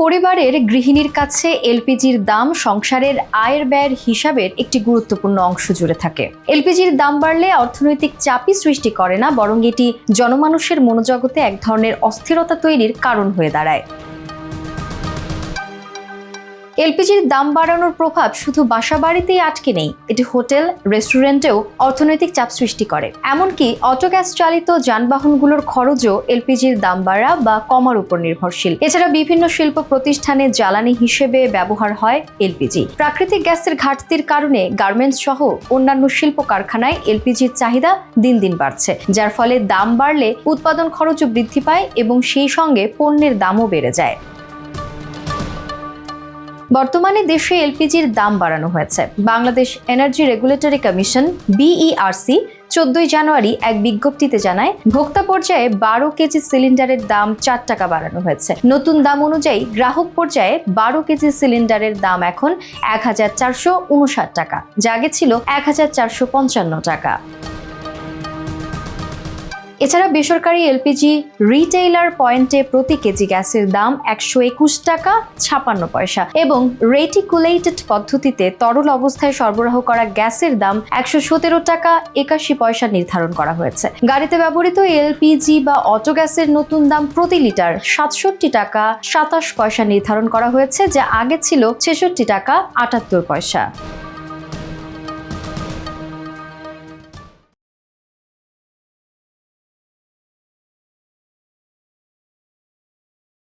পরিবারের গৃহিণীর কাছে এলপিজির দাম সংসারের আয়ের ব্যয়ের হিসাবের একটি গুরুত্বপূর্ণ অংশ জুড়ে থাকে। এলপিজির দাম বাড়লে অর্থনৈতিক চাপই সৃষ্টি করে না, বরং এটি জনমানুষের মনোজগতে এক ধরনের অস্থিরতা তৈরির কারণ হয়ে দাঁড়ায়। এলপিজির দাম বাড়ানোর প্রভাব শুধু বাসাবাড়িতেই আটকে নেই, এটি হোটেল, রেস্টুরেন্টেও অর্থনৈতিক চাপ সৃষ্টি করে। এমনকি অটো গ্যাস চালিত যানবাহনগুলোর খরচও এলপিজির দাম বাড়া বা কমার উপর নির্ভরশীল। এছাড়া বিভিন্ন শিল্প প্রতিষ্ঠানে জ্বালানি হিসেবে ব্যবহার হয় এলপিজি। প্রাকৃতিক গ্যাসের ঘাটতির কারণে গার্মেন্টস সহ অন্যান্য শিল্প কারখানায় এলপিজির চাহিদা দিন দিন বাড়ছে, যার ফলে দাম বাড়লে উৎপাদন খরচও বৃদ্ধি পায় এবং সেই সঙ্গে পণ্যের দামও বেড়ে যায়। বর্তমানে দেশে এলপিজির দাম বাড়ানো হয়েছে। Bangladesh energy regulatory commission BERC 14 জানুয়ারি এক বিজ্ঞপ্তিতে জানায়, ভোক্তা পর্যায়ে 12 কেজি সিলিন্ডারের দাম 4 টাকা বাড়ানো হয়েছে। নতুন দাম অনুযায়ী গ্রাহক পর্যায়ে 12 কেজি সিলিন্ডারের দাম এখন 1459 টাকা, যা আগে ছিল 1455 টাকা। এছাড়া বেসরকারি এলপিজি রিটেইলার পয়েন্টে প্রতি কেজি গ্যাসের দাম 121 টাকা 56 পয়সা এবং রেটিকুলেটেড পদ্ধতিতে তরল অবস্থায় সরবরাহ করা গ্যাসের দাম 117 টাকা 81 পয়সা নির্ধারণ করা হয়েছে। গাড়িতে ব্যবহৃত এলপিজি বা অটো গ্যাসের নতুন দাম প্রতি লিটার 67 টাকা 27 পয়সা নির্ধারণ করা হয়েছে, যা আগে ছিল 66 টাকা 78 পয়সা।